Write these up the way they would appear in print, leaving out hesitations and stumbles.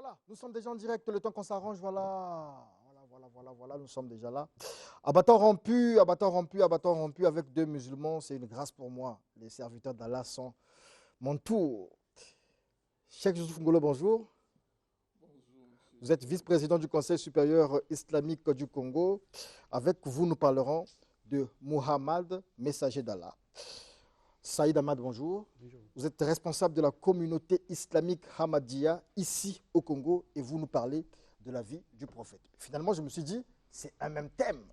Voilà, nous sommes déjà en direct, le temps qu'on s'arrange, voilà, nous sommes déjà là. Abattant rompu avec deux musulmans, c'est une grâce pour moi. Les serviteurs d'Allah sont mon tour. Cheikh Youssouf Ngolo, bonjour. Vous êtes vice-président du Conseil supérieur islamique du Congo. Avec vous, nous parlerons de Muhammad, messager d'Allah. Saïd Ahmad, bonjour. Bonjour. Vous êtes responsable de la communauté islamique Ahmadiyya ici au Congo et vous nous parlez de la vie du prophète. Finalement, je me suis dit, c'est un même thème.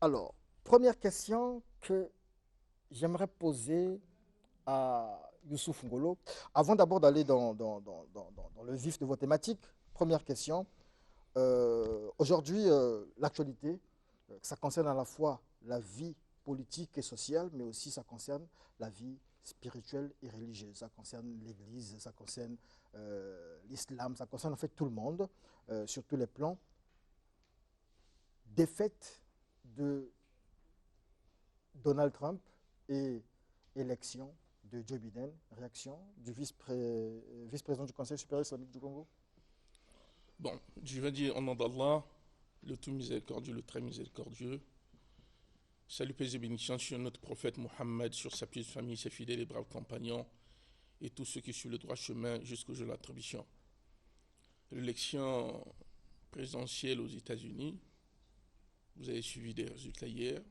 Alors, première question que j'aimerais poser à Youssouf Ngolo. Avant d'abord d'aller dans le vif de vos thématiques, première question. Aujourd'hui, l'actualité, ça concerne à la fois la vie politique et sociale, mais aussi ça concerne la vie spirituelle et religieuse. Ça concerne l'Église, ça concerne l'islam, ça concerne en fait tout le monde, sur tous les plans. Défaite de Donald Trump et élection de Joe Biden. Réaction du vice-président du Conseil supérieur islamique du Congo. Bon, je vais dire au nom d'Allah, le tout miséricordieux, le très miséricordieux. Salut, paix et bénédiction sur notre prophète Mohammed, sur sa pieuse famille, ses fidèles et braves compagnons, et tous ceux qui suivent le droit chemin jusqu'au jour de l'attribution. L'élection présidentielle aux États-Unis, vous avez suivi des résultats hier.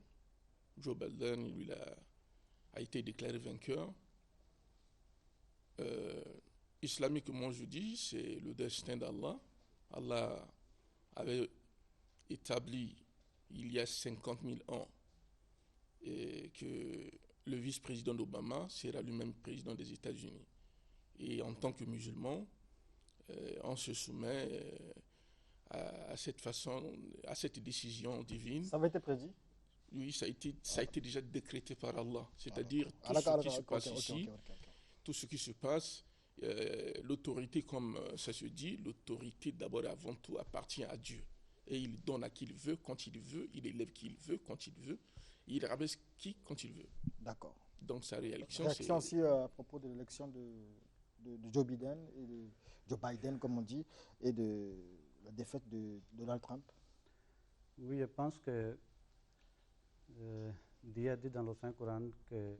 Joe Biden, lui, a été déclaré vainqueur. Islamiquement, je dis, c'est le destin d'Allah. Allah avait établi il y a 50 000 ans et que le vice-président d'Obama sera lui-même président des États-Unis. Et en tant que musulman, on se soumet à cette façon, à cette décision divine. Ça avait été prédit? Oui, ça a été déjà décrété par Allah. C'est-à-dire tout ce qui se passe ici, tout ce qui se passe, l'autorité, comme ça se dit, l'autorité d'abord et avant tout appartient à Dieu. Et il donne à qui il veut, quand il veut, il élève qui il veut, quand il veut, il rabaisse qui quand il veut. D'accord. Donc sa réaction, c'est... Réaction aussi à propos de l'élection de Joe Biden, et de Joe Biden, comme on dit, et de la défaite de Donald Trump. Oui, je pense que Dieu a dit dans le Saint-Coran que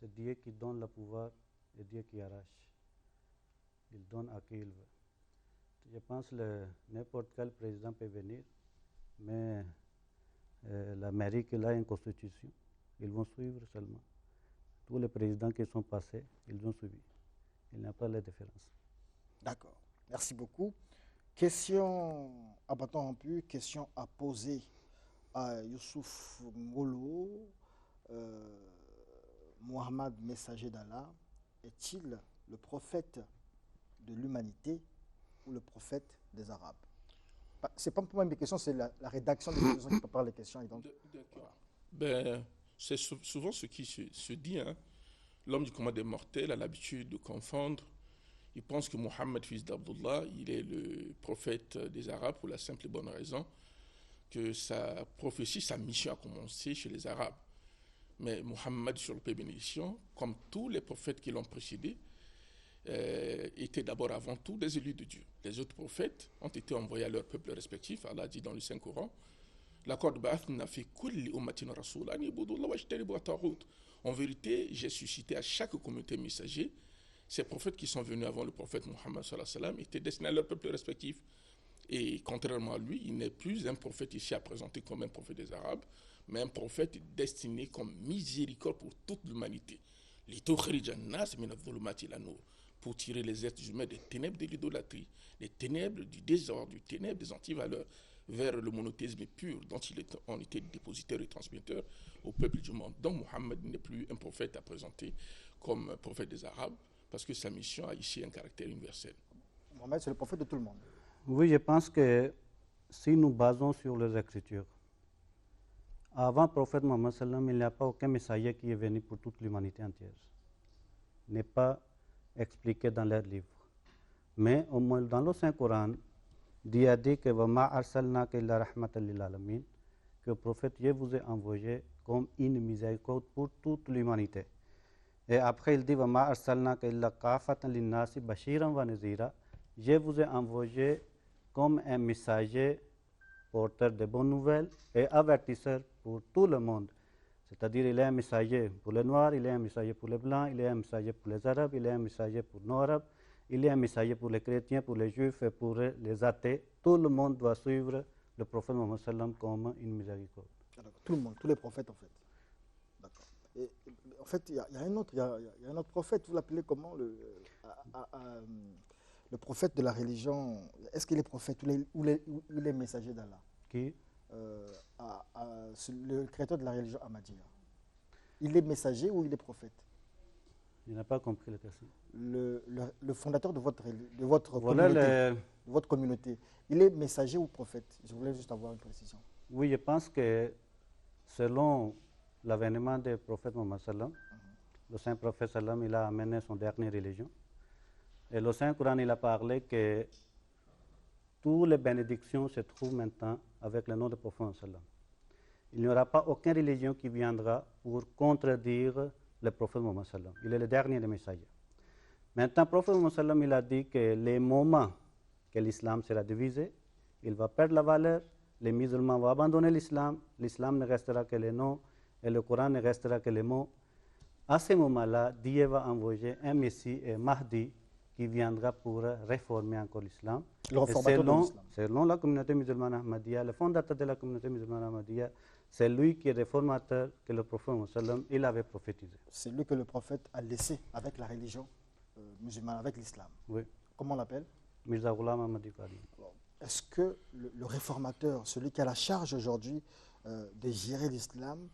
c'est Dieu qui donne le pouvoir et Dieu qui arrache. Il donne à qui il veut. Je pense que n'importe quel président peut venir, mais l'Amérique a une constitution. Ils vont suivre seulement. Tous les présidents qui sont passés, ils ont suivi. Il n'y a pas de différence. D'accord. Merci beaucoup. Question à bâton rompu, question à poser à Youssouf Ngolo. Mohammed, messager d'Allah, est-il le prophète de l'humanité ou le prophète des Arabes? C'est pas pour moi une question, c'est la rédaction des questions qui prépare les questions. Et donc, D'accord. Ben, c'est souvent ce qui se dit. Hein. L'homme du commun des mortels a l'habitude de confondre. Il pense que Mohammed, fils d'Abdullah, il est le prophète des Arabes pour la simple et bonne raison que sa prophétie, sa mission a commencé chez les Arabes. Mais Mohammed, sur le paix et bénédiction, comme tous les prophètes qui l'ont précédé, étaient d'abord avant tout des élus de Dieu. Les autres prophètes ont été envoyés à leurs peuples respectifs. Allah dit dans le Saint-Coran, en vérité, j'ai suscité à chaque communauté messager. Ces prophètes qui sont venus avant le prophète Mohammed étaient destinés à leurs peuples respectifs. Et contrairement à lui, il n'est plus un prophète ici à présenter comme un prophète des Arabes, mais un prophète destiné comme miséricorde pour toute l'humanité. Pour tirer les êtres humains des ténèbres de l'idolâtrie, des ténèbres du désordre, des ténèbres des antivaleurs, vers le monothéisme pur dont on était dépositaire et transmetteur au peuple du monde. Donc Mohammed n'est plus un prophète à présenter comme prophète des Arabes, parce que sa mission a ici un caractère universel. Mohammed, c'est le prophète de tout le monde. Oui, je pense que si nous basons sur les Écritures, avant le prophète Mohammed, il n'y a pas aucun messager qui est venu pour toute l'humanité entière. Il n'est pas expliqué dans leurs livres. Mais au moins dans le Saint-Coran, Dieu a dit que le prophète, je vous ai envoyé comme une miséricorde pour toute l'humanité. Et après, il dit je vous ai envoyé comme un messager porteur de bonnes nouvelles et avertisseur pour tout le monde. C'est-à-dire, il est un messager pour les Noirs, il est un messager pour les Blancs, il est un messager pour les Arabes, il est un messager pour nos Arabes, il est un messager pour les chrétiens, pour les Juifs et pour les athées. Tout le monde doit suivre le prophète Mohammed sallam comme une miséricorde. Tout le monde, tous les prophètes en fait. D'accord. Et en fait, il y a un autre, il y a un autre prophète, vous l'appelez comment le prophète de la religion. Est-ce qu'il est prophète ou il est messager d'Allah? Qui? Le créateur de la religion Ahmadiyya. Il est messager ou il est prophète? Je n'ai pas compris la question. Le fondateur de votre Voilà communauté, il est messager ou prophète? Je voulais juste avoir une précision. Oui, je pense que selon l'avènement du prophète Mohammed sallam, le saint prophète sallam, il a amené son dernière religion. Et le Saint Coran, il a parlé que toutes les bénédictions se trouvent maintenant avec le nom de prophète sallam. Il n'y aura pas aucune religion qui viendra pour contredire le prophète Mohammed sallam. Il est le dernier des messagers. Maintenant, le prophète Mohammed sallam, il a dit que les moments que l'islam sera divisé, il va perdre la valeur, les musulmans vont abandonner l'islam, l'islam ne restera que les noms et le Coran ne restera que les mots. À ce moment-là, Dieu va envoyer un Messie et Mahdi qui viendra pour réformer encore l'islam. Selon la communauté musulmane Ahmadiyya, le fondateur de la communauté musulmane Ahmadiyya, c'est lui qui est réformateur que le prophète Mohammed il avait prophétisé. C'est lui que le prophète a laissé avec la religion musulmane, avec l'islam. Oui. Comment on l'appelle? Mirza Ghulam Ahmadi Qadiani. Est-ce que le réformateur, celui qui a la charge aujourd'hui de gérer l'islam,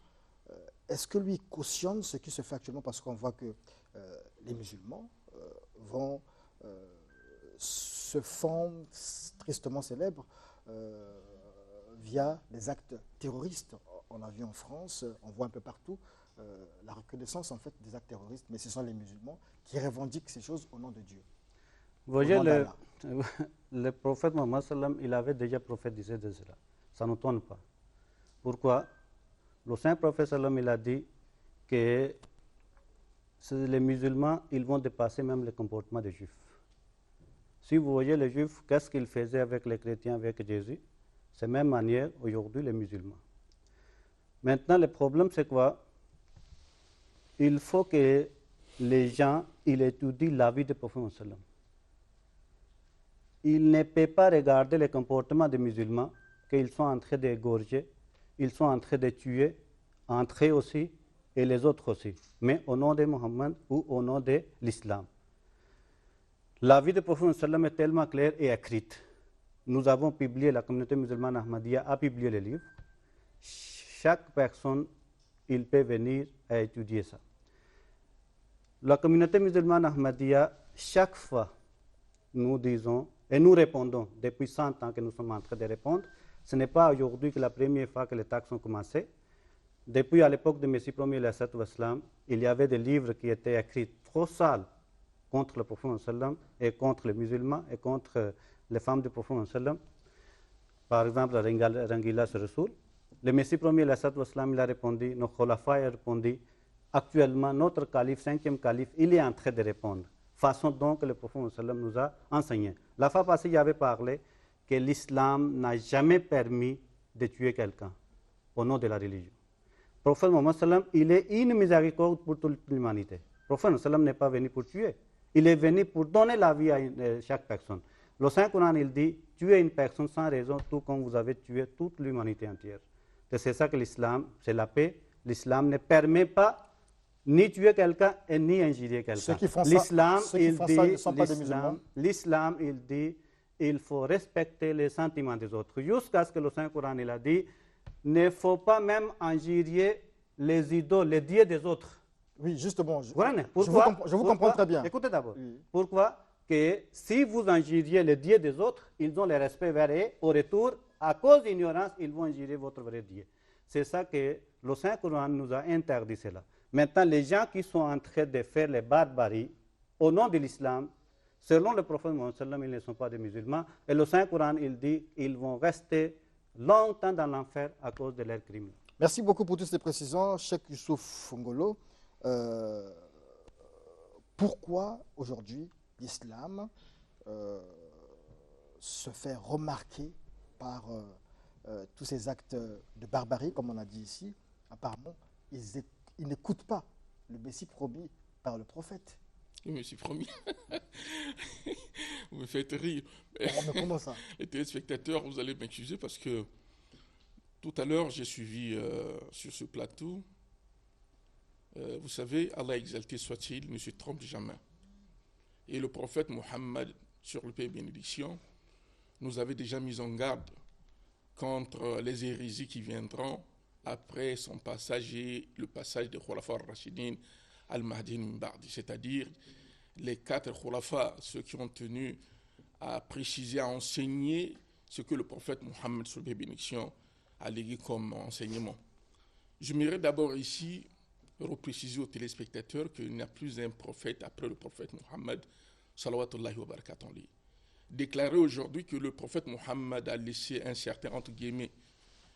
est-ce que lui cautionne ce qui se fait actuellement? Parce qu'on voit que les musulmans se font tristement célèbres via des actes terroristes. On a vu en France, on voit un peu partout la recrudescence en fait des actes terroristes, mais ce sont les musulmans qui revendiquent ces choses au nom de Dieu. Vous voyez, le prophète Mohammed sallam, il avait déjà prophétisé de cela. Ça ne tourne pas. Pourquoi? Le saint prophète sallam, il a dit que les musulmans, ils vont dépasser même le comportement des juifs. Si vous voyez les juifs, qu'est-ce qu'ils faisaient avec les chrétiens, avec Jésus? C'est la même manière aujourd'hui les musulmans. Maintenant, le problème, c'est quoi? Il faut que les gens ils étudient la vie du prophète sallam. Ils ne peuvent pas regarder le comportement des musulmans, qu'ils sont en train d'égorger, ils sont en train de tuer, entre eux aussi, et les autres aussi, mais au nom de Mohammed ou au nom de l'islam. La vie du prophète sallam est tellement claire et écrite. Nous avons publié, la communauté musulmane Ahmadiyya a publié les livres. Chaque personne, il peut venir et étudier ça. La communauté musulmane Ahmadiyya, chaque fois, nous disons, et nous répondons, depuis 100 ans que nous sommes en train de répondre, ce n'est pas aujourd'hui que la première fois que les taxes ont commencé. Depuis à l'époque de Messie Premier, il y avait des livres qui étaient écrits trop sales contre le prophète sallam et contre les musulmans et contre les femmes du prophète sallam. Par exemple, Rangila Rasoul. Le Messie Premier, il a répondu, nos khulafa a répondu, actuellement, notre calife, 5e calife, il est en train de répondre. Façon donc que le prophète sallam nous a enseigné. La fois passée, il avait parlé que l'islam n'a jamais permis de tuer quelqu'un au nom de la religion. Le prophète Mohammed sallam, il est une miséricorde pour toute l'humanité. Le prophète sallam n'est pas venu pour tuer. Il est venu pour donner la vie à chaque personne. Le Saint Coran, il dit, tuer une personne sans raison, tout comme vous avez tué toute l'humanité entière. C'est ça que l'islam, c'est la paix. L'islam ne permet pas ni tuer quelqu'un et ni injurier quelqu'un. Ceux qui font ça ne sont pas des musulmans. L'islam, il dit, il faut respecter les sentiments des autres. Jusqu'à ce que le Saint Coran, il a dit, ne faut pas même injurier les idoles, les dieux des autres. Oui, justement. Je vous comprends très bien. Écoutez d'abord. Oui. Pourquoi? Que si vous injuriez les dieux des autres, ils ont le respect vers eux. Au retour, à cause d'ignorance, ils vont injurier votre vrai Dieu. C'est ça que le Saint Coran nous a interdit cela. Maintenant, les gens qui sont en train de faire les barbaries au nom de l'islam, selon le prophète Mohammed, ils ne sont pas des musulmans. Et le Saint Coran, il dit qu'ils vont rester longtemps dans l'enfer à cause de leurs crimes. Merci beaucoup pour toutes ces précisions, Cheikh Youssouf Ngolo. Pourquoi aujourd'hui l'islam se fait remarquer par tous ces actes de barbarie, comme on a dit ici. Apparemment, ils n'écoutent pas le Messie promis par le prophète. Je me suis promis. Vous me faites rire. Mais comment ça? Les téléspectateurs, vous allez m'accuser parce que tout à l'heure, j'ai suivi sur ce plateau. Vous savez, Allah exalté soit-il, ne se trompe jamais. Et le prophète Mohammed, sur le paix et bénédiction, nous avait déjà mis en garde contre les hérésies qui viendront après son passage et le passage des Khulafa al-Rashidin al-Mahdi al-Mbardi, c'est-à-dire les 4 Khulafa, ceux qui ont tenu à préciser, à enseigner ce que le prophète Mohammed, sur les bénédictions, a légué comme enseignement. Je m'irai d'abord ici repréciser aux téléspectateurs qu'il n'y a plus un prophète après le prophète Mohammed, salawatullahi wa barakatuh. Déclarer aujourd'hui que le prophète Mohammed a laissé un certain, entre guillemets,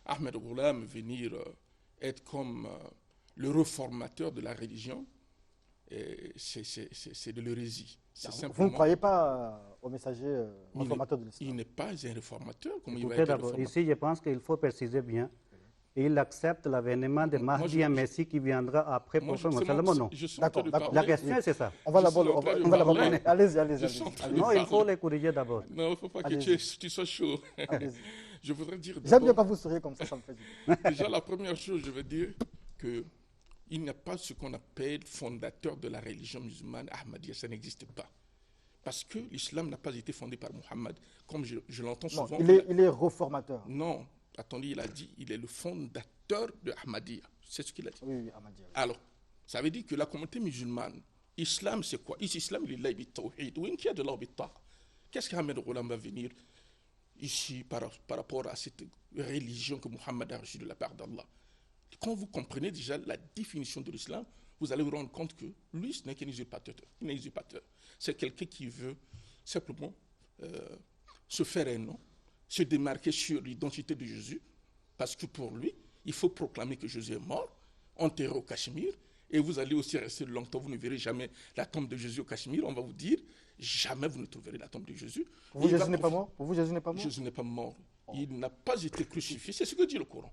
Ahmed Ghulam venir être comme le réformateur de la religion, c'est de l'hérésie. Vous ne croyez pas au messager réformateur de l'islam? Il n'est pas un réformateur. Écoutez d'abord, ici je pense qu'il faut préciser bien. Il accepte l'avènement de Mahdi, un Messie qui viendra après pour faire Moussalama, non? D'accord. La question c'est ça. On va d'abord. Allez-y. Non, il faut les corriger d'abord. Non, il ne faut pas que tu sois chaud. Je voudrais dire. J'aime bien quand vous souriez comme ça me fait du bien. Déjà, la première chose, je veux dire qu'il n'y a pas ce qu'on appelle fondateur de la religion musulmane, Ahmadiyya, ça n'existe pas. Parce que l'islam n'a pas été fondé par Mohammed, comme je l'entends souvent. Il est réformateur. Non, attendez, il a dit, il est le fondateur de Ahmadiyya. C'est ce qu'il a dit. Oui, Ahmadiyya. Alors, ça veut dire que la communauté musulmane, islam c'est quoi? Islam, il est tawhid. Oui, qui a de l'arbitra. Qu'est-ce qu'Ahmed Ghulam va venir ici par rapport à cette religion que Mohammed a reçue de la part d'Allah? Quand vous comprenez déjà la définition de l'islam, vous allez vous rendre compte que lui, ce n'est qu'un usurpateur. C'est quelqu'un qui veut simplement se faire un nom, se démarquer sur l'identité de Jésus, parce que pour lui, il faut proclamer que Jésus est mort, enterré au Cachemire, et vous allez aussi rester longtemps, vous ne verrez jamais la tombe de Jésus au Cachemire, on va vous dire, jamais vous ne trouverez la tombe de Jésus. Pour vous, Jésus n'est pas mort? Pour vous, Jésus n'est pas mort? Jésus n'est pas mort. Il n'a pas été crucifié, c'est ce que dit le Coran.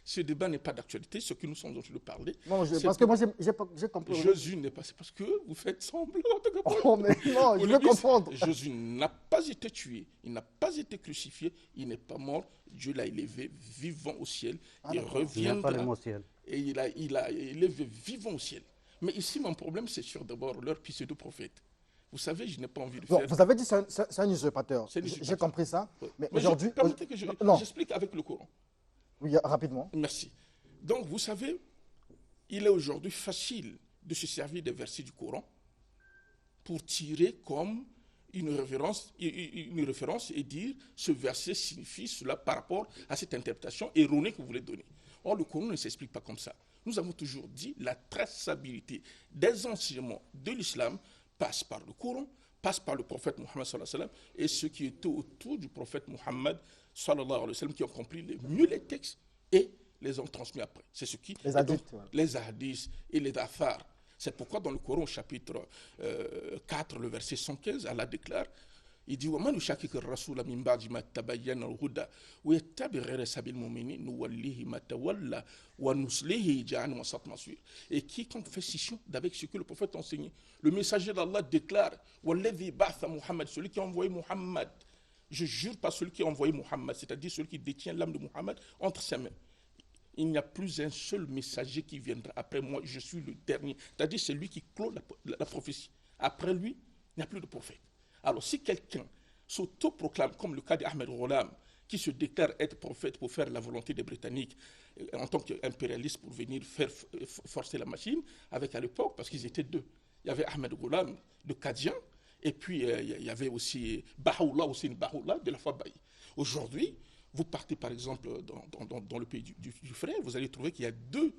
Ce débat n'est pas d'actualité, ce que nous sommes en train de parler. Non, parce que moi, j'ai compris. Jésus n'est pas, c'est parce que vous faites semblant de comprendre. Oh, mais non, je veux comprendre. Jésus n'a pas été tué, il n'a pas été crucifié, il n'est pas mort. Dieu l'a élevé vivant au ciel. Il reviendra. Et il a élevé vivant au ciel. Mais ici, mon problème, c'est sur d'abord leur pseudo-prophète. Vous savez, je n'ai pas envie de faire. Vous avez dit que c'est un usurpateur. J'ai compris ça. Oui. Mais aujourd'hui. Permettez que j'explique avec le Coran. Oui, rapidement. Merci. Donc, vous savez, il est aujourd'hui facile de se servir des versets du Coran pour tirer comme une référence et dire ce verset signifie cela par rapport à cette interprétation erronée que vous voulez donner. Or, le Coran ne s'explique pas comme ça. Nous avons toujours dit la traçabilité des enseignements de l'islam passe par le Coran, passe par le prophète Mohammed sallallahu alayhi wa sallam et ceux qui étaient autour du prophète Mohammed sallallahu alayhi wa sallam qui ont compris mieux les textes et les ont transmis après. C'est ce qui... Les hadiths et les athars. C'est pourquoi dans le Coran, au chapitre 4, le verset 115, Allah déclare, il dit وَمَنْ يُشَاكِكِ الرَّسُولَ مِنْ بَعْدِ مَا تَبَيَّنَ الْهُدَى وَيَتَّبِعْ غَيْرَ سَبِيلِ الْمُؤْمِنِينَ نُوَلِّهِ مَا تَوَلَّى وَنُصْلِهِ جَهَنَّمَ وَسَاءَتْ مَصِيرًا. Et quiconque fait scission d'avec ce que le prophète a enseigné, le messager d'Allah déclare وَالَّذِي بَعْثَ مُحَمَّدٍ, celui qui a envoyé Muhammad, je jure par celui qui a envoyé Muhammad, c'est-à-dire celui qui détient l'âme de Muhammad entre ses mains. Il n'y a plus un seul messager qui viendra après moi, je suis le dernier. C'est-à-dire c'est lui qui clôt la prophétie. Après lui, il n'y a plus de prophète. Alors si quelqu'un s'autoproclame, comme le cas d'Ahmed Ghulam, qui se déclare être prophète pour faire la volonté des Britanniques en tant qu'impérialiste pour venir faire forcer la machine, avec à l'époque, parce qu'ils étaient deux. Il y avait Ahmed Ghulam de Qadian, et puis il y avait aussi Baha'u'llah de la Fabaï. Aujourd'hui, vous partez par exemple dans le pays du frère, vous allez trouver qu'il y a deux.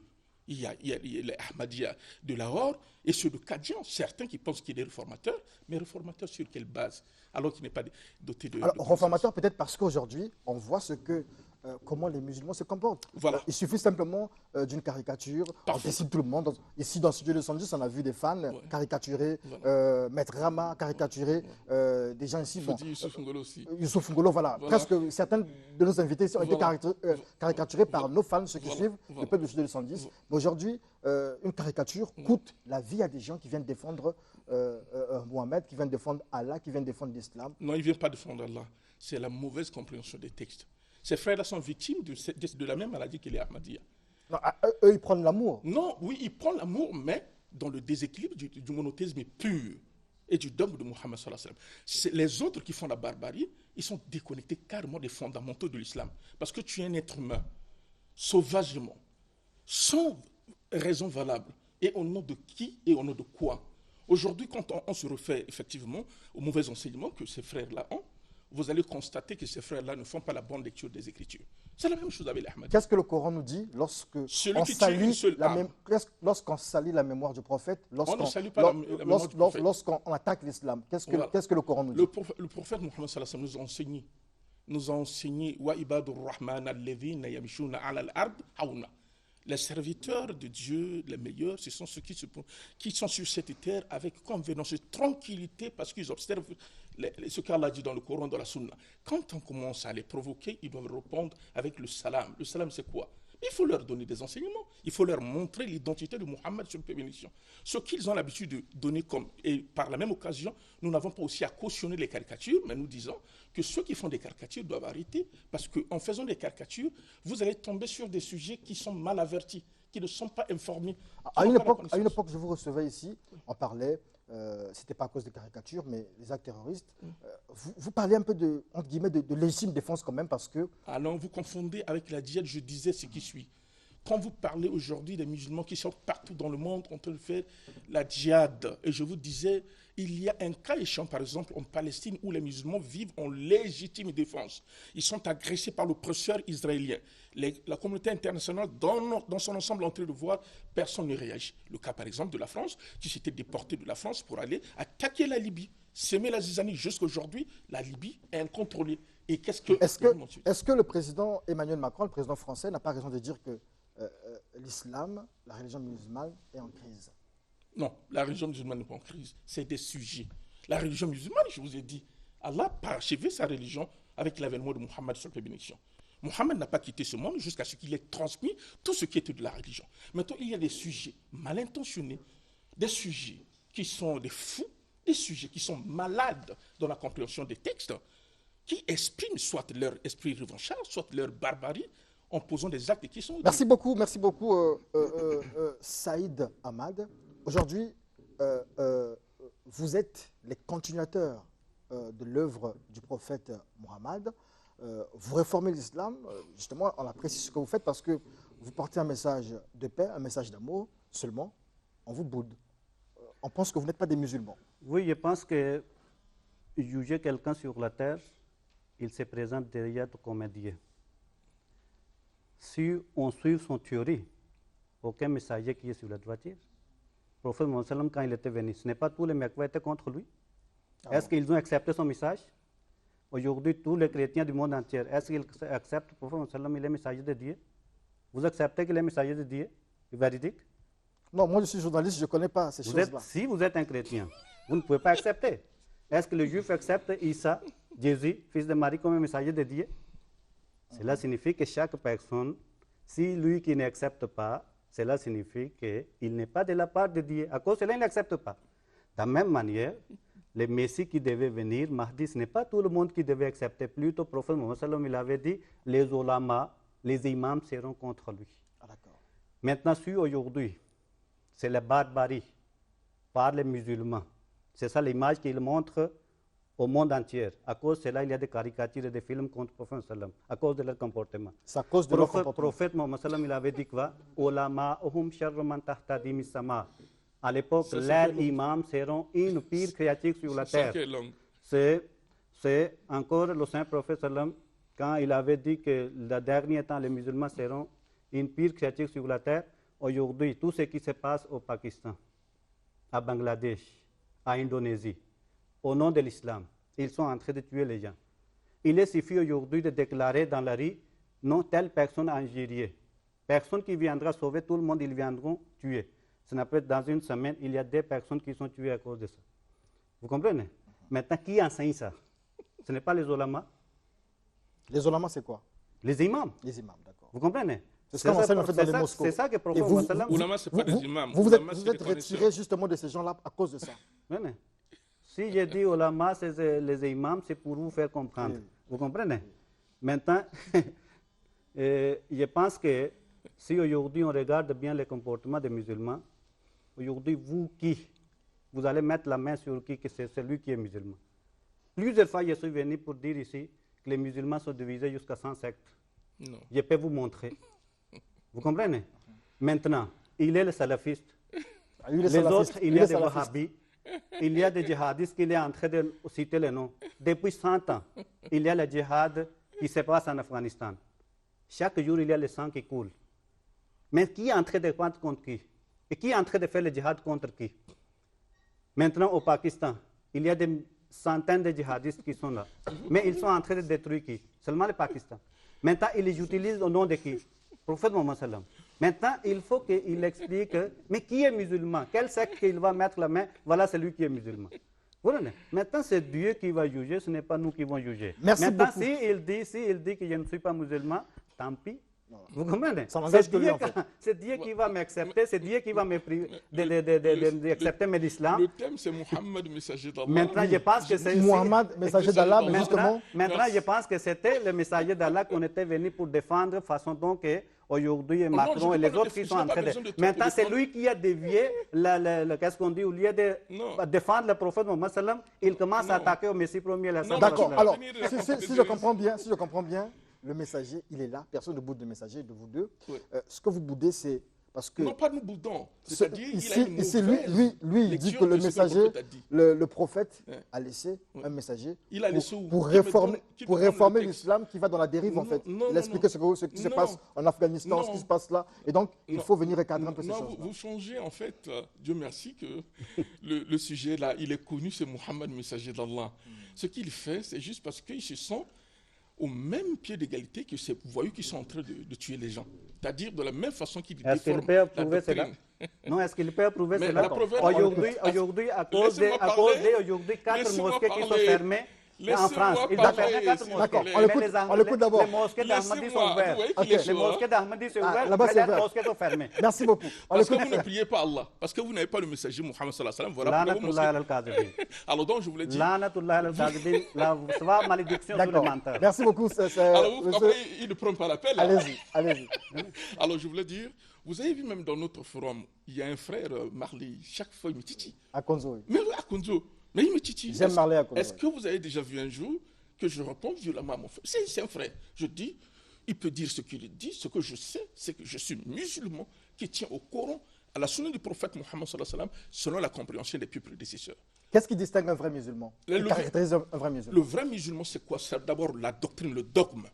Il y a les Ahmadiyya de Lahore et ceux de Qadian, certains qui pensent qu'il est réformateur, mais réformateur sur quelle base? Alors qu'il n'est pas doté de... Alors, réformateur peut-être parce qu'aujourd'hui, on voit ce que comment les musulmans se comportent. Voilà. Il suffit simplement d'une caricature, on décide tout le monde. Ici, dans Studio 210, on a vu des fans caricaturer, Maître Rama caricaturer, des gens ici. Bon, Youssouf Ngolo aussi. Youssouf Ngolo, voilà. Presque certains de nos invités ici ont été caricaturés par nos fans, ceux qui suivent le peuple de Studio 210. Mais aujourd'hui, une caricature coûte la vie à des gens qui viennent défendre Mohamed, qui viennent défendre Allah, qui viennent défendre l'islam. Non, ils ne viennent pas défendre Allah. C'est la mauvaise compréhension des textes. Ces frères-là sont victimes de la même maladie que les Ahmadiyya. Non, eux, ils prennent l'amour. Non, oui, ils prennent l'amour, mais dans le déséquilibre du monothéisme pur et du dogme de Mohammed sallallahu alayhi wa sallam. Les autres qui font la barbarie, ils sont déconnectés carrément des fondamentaux de l'islam. Parce que tu es un être humain, sauvagement, sans raison valable. Et au nom de qui et au nom de quoi? Aujourd'hui, quand on se refait effectivement aux mauvais enseignements que ces frères-là ont, vous allez constater que ces frères-là ne font pas la bonne lecture des Écritures. C'est la même chose avec les Ahmadis. Qu'est-ce que le Coran nous dit lorsqu'on salit la mémoire du prophète, lorsqu'on attaque l'islam? Qu'est-ce que le Coran nous dit? Le prophète Mohammed sallallahu alayhi wa sallam nous a enseigné wa ibadur rahman alladhina yamshuna ala al-ard hawna. Les serviteurs de Dieu, les meilleurs, ce sont ceux qui sont sur cette terre avec convenance et tranquillité parce qu'ils observent ce qu'Allah dit dans le Coran, dans la Sunna. Quand on commence à les provoquer, ils doivent répondre avec le salam. Le salam, c'est quoi? Il faut leur donner des enseignements. Il faut leur montrer l'identité de Mohammed sur le bénédiction. Ce qu'ils ont l'habitude de donner comme... Et par la même occasion, nous n'avons pas aussi à cautionner les caricatures, mais nous disons que ceux qui font des caricatures doivent arrêter parce qu'en faisant des caricatures, vous allez tomber sur des sujets qui sont mal avertis, qui ne sont pas informés. À une époque, je vous recevais ici, on parlait... ce n'était pas à cause des caricatures, mais les actes terroristes. Vous parlez un peu entre guillemets, de légitime défense quand même parce que... Alors vous confondez avec la djihad, je disais ce qui suit. Quand vous parlez aujourd'hui des musulmans qui sont partout dans le monde en train de faire la djihad, et je vous disais, il y a un cas échéant par exemple en Palestine où les musulmans vivent en légitime défense. Ils sont agressés par l'oppresseur israélien. La communauté internationale, dans son ensemble, est en train de voir, personne ne réagit. Le cas, par exemple, de la France, qui s'était déportée de la France pour aller attaquer la Libye. S'aimer la zizanie jusqu'à aujourd'hui, la Libye est incontrôlée. Et qu'est-ce que... Est-ce que le président Emmanuel Macron, le président français, n'a pas raison de dire que l'islam, la religion musulmane, est en crise? Non, la religion musulmane n'est pas en crise. C'est des sujets. La religion musulmane, je vous ai dit, Allah a parachevé sa religion avec l'avènement de Mohammed sur la bénédiction. Mohammed n'a pas quitté ce monde jusqu'à ce qu'il ait transmis tout ce qui était de la religion. Maintenant, il y a des sujets mal intentionnés, des sujets qui sont des fous, des sujets qui sont malades dans la compréhension des textes, qui expriment soit leur esprit revanchard, soit leur barbarie, en posant des actes qui sont... Merci beaucoup Saïd Ahmad. Aujourd'hui, vous êtes les continuateurs de l'œuvre du prophète Mohammed. Vous réformez l'islam, justement, on apprécie ce que vous faites parce que vous portez un message de paix, un message d'amour, seulement, on vous boude. On pense que vous n'êtes pas des musulmans. Oui, je pense que juger quelqu'un sur la terre, il se présente derrière comme un Dieu. Si on suit son théorie, aucun messager qui est sur la droitière, le prophète Mohammed, quand il était venu, ce n'est pas tous les Mecquois étaient contre lui. Est-ce qu'ils ont accepté son message? Aujourd'hui, tous les chrétiens du monde entier, est-ce qu'ils acceptent le prophète Mohammed, il est messager de Dieu? Vous acceptez qu'il est messager de Dieu? C'est véridique? Non, moi je suis journaliste, je ne connais pas ces choses-là. Si vous êtes un chrétien, vous ne pouvez pas accepter. Est-ce que le juif accepte Isa, Jésus, fils de Marie, comme un messager de Dieu? Cela signifie que chaque personne, si lui qui n'accepte pas, cela signifie qu'il n'est pas de la part de Dieu. À cause de cela, il n'accepte pas. De la même manière, le Messie qui devait venir, Mahdi, ce n'est pas tout le monde qui devait accepter. Plutôt, le prophète Mohammed il avait dit, les ulama, les imams seront contre lui. Maintenant, si aujourd'hui, c'est la barbarie par les musulmans, c'est ça l'image qu'il montre au monde entier. À cause de cela, il y a des caricatures et des films contre le prophète sallam, à cause de leur comportement. C'est à cause de leur comportement. Le prophète Mohammed sallam, il avait dit quoi? Ulama uhum sharru man tahta dimi sama. À l'époque, leurs imams seront une pire créature sur la terre. C'est encore le saint prophète sallam, quand il avait dit que le dernier temps, les musulmans seront une pire créature sur la terre. Aujourd'hui, tout ce qui se passe au Pakistan, à Bangladesh, à Indonésie, au nom de l'islam, ils sont en train de tuer les gens. Il est suffit aujourd'hui de déclarer dans la rue non, telle personne a injurié. Personne qui viendra sauver tout le monde, ils viendront tuer. Ça n'a pas dans une semaine, il y a des personnes qui sont tuées à cause de ça. Vous comprenez? Maintenant, qui enseigne ça? Ce n'est pas les ulamas. Les ulamas, c'est quoi? Les imams. Les imams, d'accord. Vous comprenez? C'est ce qu'on enseigne en fait dans les mosquées. C'est ça que le prophète Ulama, ce n'est pas des imams. Vous Ulama, êtes c'est des retiré connaisseurs. justement de ces gens-là à cause de ça. Si je dis ulama, c'est les imams, c'est pour vous faire comprendre. Oui. Vous comprenez? Maintenant, je pense que si aujourd'hui on regarde bien le comportement des musulmans, aujourd'hui, vous allez mettre la main sur qui, que c'est celui qui est musulman. Plusieurs fois, je suis venu pour dire ici que les musulmans sont divisés jusqu'à 100 sectes. Non. Je peux vous montrer. Vous comprenez? Maintenant, il est le salafiste. Les autres, il y a des wahhabis. Il y a des djihadistes qu'il est en train de citer les noms. Depuis 100 ans, il y a le djihad qui se passe en Afghanistan. Chaque jour, il y a le sang qui coule. Mais qui est en train de combattre contre qui? Et qui est en train de faire le djihad contre qui? Maintenant, au Pakistan, il y a des centaines de djihadistes qui sont là. Mais ils sont en train de détruire qui? Seulement le Pakistan. Maintenant, ils les utilisent au nom de qui? Prophète Mohammed sallam. Maintenant, il faut qu'il explique, mais qui est musulman? Quel secte qu'il va mettre la main? Voilà celui qui est musulman. Vous voyez? Maintenant, c'est Dieu qui va juger, ce n'est pas nous qui vont juger. Merci Maintenant, beaucoup. s'il dit que je ne suis pas musulman, tant pis. Vous comprenez? Ça n'engage que lui, en fait. C'est Dieu qui va m'accepter, c'est Dieu qui va me priver d'accepter l'islam. Le thème, c'est Mohammed, messager d'Allah. Maintenant, je pense que c'est Mohammed, messager d'Allah, mais justement. Maintenant, je pense que c'était le messager d'Allah qu'on était venu pour défendre, façon donc aujourd'hui Macron et les autres qui sont en train de. Maintenant, c'est lui qui a dévié, qu'est-ce qu'on dit, au lieu de défendre le prophète Mohammed sallam, il commence à attaquer au Messie premier. D'accord. Alors, si je comprends bien, le messager, il est là, personne ne boude le messager de vous deux. Oui. Ce que vous boudez, c'est parce que... Non, pas nous boudons. C'est-à-dire ici, lui, il dit que le messager, le prophète a laissé un messager pour réformer l'islam qui va dans la dérive, en fait. Il a expliqué ce qui se passe en Afghanistan, ce qui se passe là. Et donc, il faut venir recadrer un peu ces choses. Vous changez, en fait, Dieu merci que le sujet là, il est connu, c'est Mohammed, messager d'Allah. Ce qu'il fait, c'est juste parce qu'il se sent au même pied d'égalité que ces voyous qui sont en train de tuer les gens. C'est-à-dire de la même façon qu'ils déforment la doctrine. Non, est-ce qu'il peut approuver Mais cela? la preuve, Aujourd'hui, à cause de 4 mosquées qui sont fermées en France, ils ont fermé 4 mosquées. D'accord, on l'écoute d'abord. Les mosquées d'Ahmadi sont ouvertes. Les mosquées d'Ahmadi sont ouvertes, là-bas, mais les mosquées sont fermées. Merci beaucoup. Parce que vous ne priez pas Allah, parce que vous n'avez pas le messager Mohammed sallallahu alayhi wa sallam. Lanatullah al-Kadhibin. Alors donc, je voulais dire... Lanatullah al-Kadhibin, la malédiction sur le menteur. Merci beaucoup. Alors, après, il ne prend pas l'appel. Allez-y. Alors, je voulais dire, vous avez vu même dans notre forum, il y a un frère, Marley, chaque fois il me titille. À Konzo, oui. Mais oui, à Konzo. Mais il me titille. J'aime Marley à Konzo. Est-ce que vous avez déjà vu un jour que je réponds violemment à mon frère? C'est un frère. Je dis, il peut dire ce qu'il dit. Ce que je sais, c'est que je suis musulman qui tient au Coran, à la sunna du prophète Mohammed sallallahu alayhi wa sallam, selon la compréhension des plus prédécesseurs. Qu'est-ce qui distingue un vrai musulman? Qui caractérise un vrai musulman? Le vrai musulman, c'est quoi? C'est d'abord la doctrine, le dogme.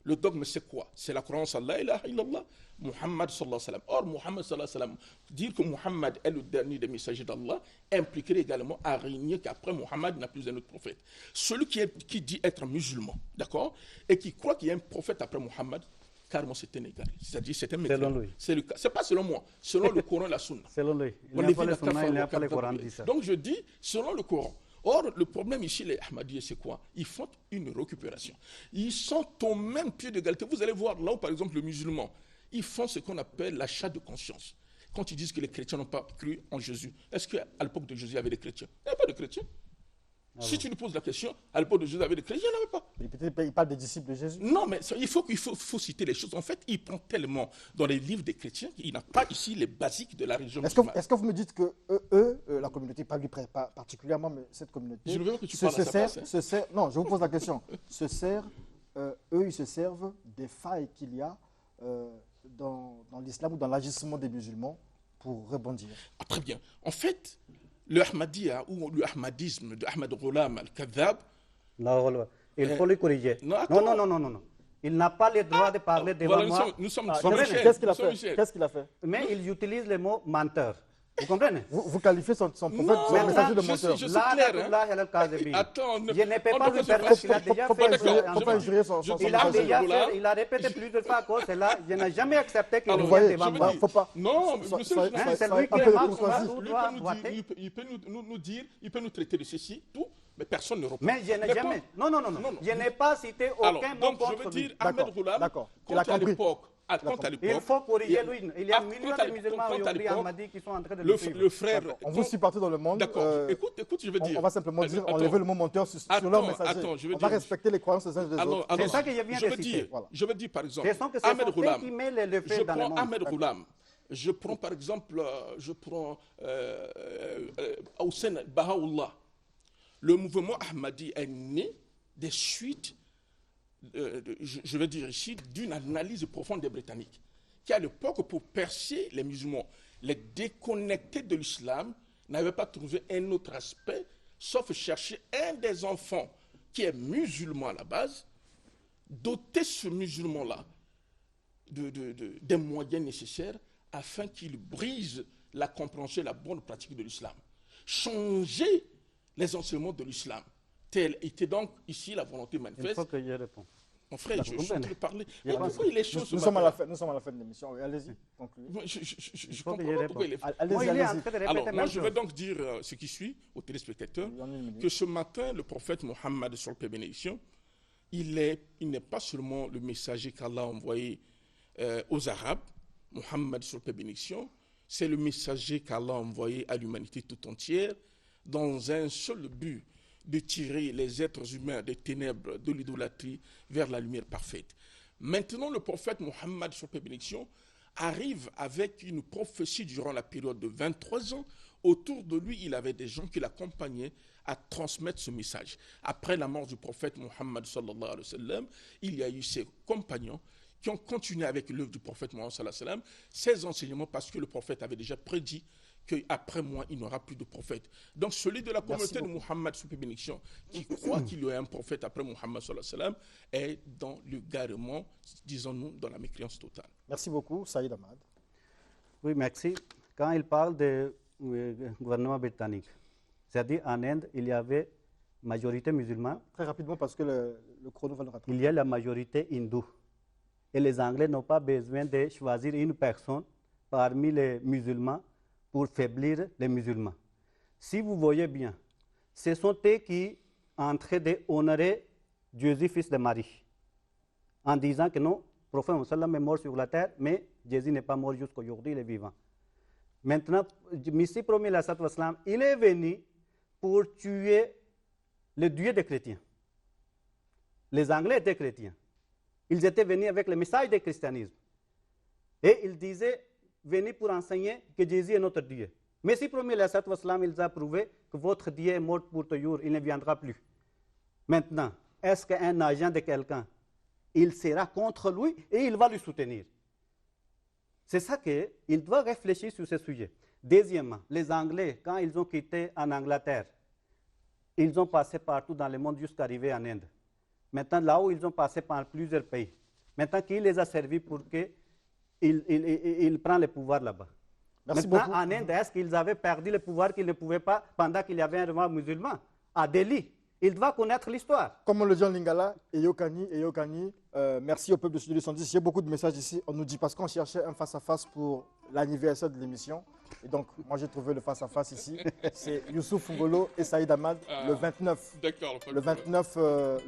Le dogme, c'est quoi? C'est la croyance à la ilaha illallah, Muhammad sallallahu alayhi wa sallam. Or, Muhammad sallallahu alayhi wa sallam, dire que Muhammad est le dernier des messagers d'Allah impliquerait également à régner qu'après Muhammad n'a plus un autre prophète. Celui qui dit être musulman, d'accord, et qui croit qu'il y a un prophète après Muhammad, carrément c'est un égal. C'est-à-dire c'est un métier. Selon lui. C'est pas selon moi, selon le Coran et la Sunna. Selon lui. Il n'y a pas le Sunna, il n'y a pas le Coran dit ça. Donc je dis selon le Coran. Or, le problème ici, les Ahmadiyya, c'est quoi? Ils font une récupération. Ils sont au même pied d'égalité. Vous allez voir là où, par exemple, le musulman, ils font ce qu'on appelle l'achat de conscience. Quand ils disent que les chrétiens n'ont pas cru en Jésus, est-ce qu'à l'époque de Jésus, il y avait des chrétiens? Il n'y avait pas de chrétiens. Si tu lui poses la question, à l'époque de Jésus, il y avait des chrétiens, il n'y en avait pas. Peut-être il parle des disciples de Jésus. Non, mais il faut citer les choses. En fait, il prend tellement dans les livres des chrétiens qu'il n'a pas ici les basiques de la religion musulmane. Est-ce que vous me dites que la communauté, pas lui particulièrement, mais cette communauté, je ne veux pas que tu parles à sa place, hein. Non, je vous pose la question. Eux, ils se servent des failles qu'il y a dans l'islam ou dans l'agissement des musulmans pour rebondir. Ah, très bien. En fait, le Ahmadiyya ou le Ahmadisme de Ahmad Ghulam al-Kadhab. Il faut le corriger. Non. Il n'a pas le droit de parler devant moi. Nous sommes Qu'est-ce qu'il a fait? Mais il utilise le mot menteur. Vous comprenez? Vous qualifiez son prophète, Non, son messager de je menteur. suis clair. Hein. Je Attends, ne peux on pas ne lui peut permettre qu'il a pas- déjà Faut fait. pas injurer son je- Il a messager. déjà Roland. fait, il a répété plusieurs fois à cause de cela. Je n'ai jamais accepté qu'il Alors, revienne voyez, devant je moi. veux dire- faut pas. Non, So- monsieur so- le so- journaliste, c'est so- lui un qui peu de marche, courtoisie. on va- il peut nous dire, il peut nous traiter de ceci, tout, mais personne ne répond. Mais je n'ai Mais jamais. quand- Non. Non. Je n'ai pas cité Alors, aucun mot donc, je contre veux lui. dire, Ahmed Roulam, d'accord. Il quand a à compris. l'époque, Il faut corriger lui. Il y a Ah, millions quand à de l'époque- musulmans quand à aujourd'hui l'époque, en Madi qui sont en train de le le suivre. frère. D'accord. On vous suit partout dans le monde. D'accord, écoute, je veux dire. On va simplement dire, Attends. enlever le mot menteur sur leur messager. Attends, je veux On va dire- respecter les croyances des uns et des autres. C'est ça que je viens je de veux citer. dire, Voilà. je veux dire par exemple, Ce sont que ce Ahmed sont eux Roulam. qui mettent le Je feu dans le prends monde. Ahmed Roulam. Je prends par exemple, Hussein Bahaoullah. Le mouvement Ahmadi est né des suites, je vais dire ici, d'une analyse profonde des Britanniques, qui à l'époque, pour percer les musulmans, les déconnecter de l'islam, n'avaient pas trouvé un autre aspect, sauf chercher un des enfants qui est musulman à la base, doter ce musulman-là des moyens nécessaires afin qu'il brise la compréhension et la bonne pratique de l'islam. Changer les enseignements de l'islam. Telle était donc ici la volonté Il manifeste. faut que je réponde. Mon frère, je suis en train de parler. Je pense- Pourquoi il est chaud ce Nous sommes à la matin? fin de l'émission. Oui, allez-y, concluez. Je faut comprends que pas je pourquoi il est Allez-y, Moi, il est en allez-y. train de répéter Alors, la moi, même je vais chose. donc dire ce qui suit aux téléspectateurs, Il y en a une minute. que ce matin, le prophète Mohammed, sur le paix et bénédiction, il n'est pas seulement le messager qu'Allah a envoyé aux Arabes, Mohammed sur le paix et bénédiction, c'est le messager qu'Allah a envoyé à l'humanité tout entière, dans un seul but, de tirer les êtres humains des ténèbres de l'idolâtrie vers la lumière parfaite. Maintenant, le prophète Mohammed, sur paix et bénédiction, arrive avec une prophétie durant la période de 23 ans. Autour de lui, il avait des gens qui l'accompagnaient à transmettre ce message. Après la mort du prophète Mohammed, sallallahu alayhi wa sallam, il y a eu ses compagnons qui ont continué avec l'œuvre du prophète Mohammed, sallallahu alayhi wa sallam, ses enseignements, parce que le prophète avait déjà prédit qu'après moi, il n'y aura plus de prophète. Donc, celui de la communauté de Mohammed, sous bénédiction, qui croit qu'il y a un prophète après Mohammed, sallallahu alayhi wa sallam, est dans le garement, disons-nous, dans la mécréance totale. Merci beaucoup, Saïd Ahmad. Oui, merci. Quand il parle du gouvernement britannique, c'est-à-dire en Inde, il y avait majorité musulmane, Très rapidement, parce que le chrono va nous rattraper. il y a la majorité hindoue. Et les Anglais n'ont pas besoin de choisir une personne parmi les musulmans pour faiblir les musulmans. Si vous voyez bien, ce sont eux qui sont en train d'honorer Jésus, fils de Marie, en disant que non, le prophète Mohammed est mort sur la terre, mais Jésus n'est pas mort jusqu'aujourd'hui, il est vivant. Maintenant, Messie premier, il est venu pour tuer le Dieu des chrétiens. Les Anglais étaient chrétiens. Ils étaient venus avec le message du christianisme. Et ils disaient, venez pour enseigner que Jésus est notre Dieu. Messie premier, il a prouvé que votre Dieu est mort pour toujours, il ne viendra plus. Maintenant, est-ce qu'un agent de quelqu'un, il sera contre lui et il va le soutenir? C'est ça qu'il doit réfléchir sur ce sujet. Deuxièmement, les Anglais, quand ils ont quitté en Angleterre, ils ont passé partout dans le monde jusqu'à arriver en Inde. Maintenant, là où ils ont passé par plusieurs pays. Maintenant, qui les a servis pour qu'ils prennent le pouvoir là-bas? Merci Maintenant, beaucoup. en Inde, est-ce qu'ils avaient perdu le pouvoir qu'ils ne pouvaient pas pendant qu'il y avait un roi musulman? À Delhi, il doit connaître l'histoire. Comme on le dit en lingala, Eyokani, merci au peuple de Studio 110. J'ai beaucoup de messages ici. On nous dit parce qu'on cherchait un face-à-face pour l'anniversaire de l'émission. Et donc, moi, j'ai trouvé le face-à-face ici. C'est Youssouf Ngolo et Saïd Ahmad le 29. D'accord. Le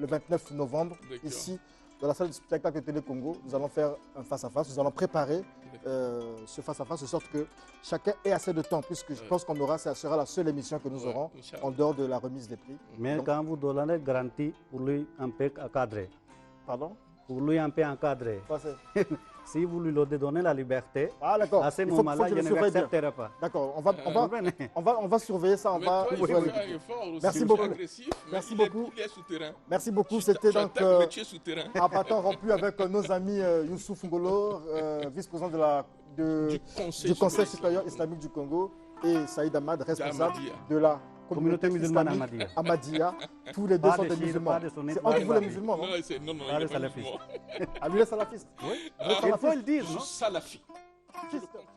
29 novembre, D'accord. ici, dans la salle de spectacle de Télé Congo, nous allons faire un face-à-face. Nous allons préparer ce face-à-face de sorte que chacun ait assez de temps, puisque je pense qu'on aura, ça sera la seule émission que nous aurons en dehors de la remise des prix. Mais Donc- quand vous donnez garantie pour lui un peu encadré, Pardon? pour lui un peu encadré, Quoi, c'est- si vous lui donnez la liberté, Ah, d'accord. à ce Il faut moment-là, que je le ne surveille bien. l'accepterai pas. D'accord, Comprenez? on va surveiller ça, on Mais va... toi, il faut faire un effort aussi. Merci Tu es beaucoup. agressif, mais Merci il est- beaucoup. Il est souterrain. Merci beaucoup, Tu c'était tu donc attaques, mais tu es souterrain. un bâton rompu avec nos amis Youssouf Ngolo, vice-président du Conseil supérieur islamique du Congo, et Saïd Ahmad, responsable Ahmadiyya. de la Communauté musulmane islamique Ahmadiyya. Ahmadiyya. Tous les deux Pas sont de des chiite, musulmans. pas de sunnite, C'est pas entre de vous les wahhabite. musulmans, non? Non, non, Ah, il le est pas salafiste. musulman. Ah, lui, les salafistes. Oui. Vous êtes Il faut salafiste. le dire, Je non? suis salafi. Je Fils- le confirme.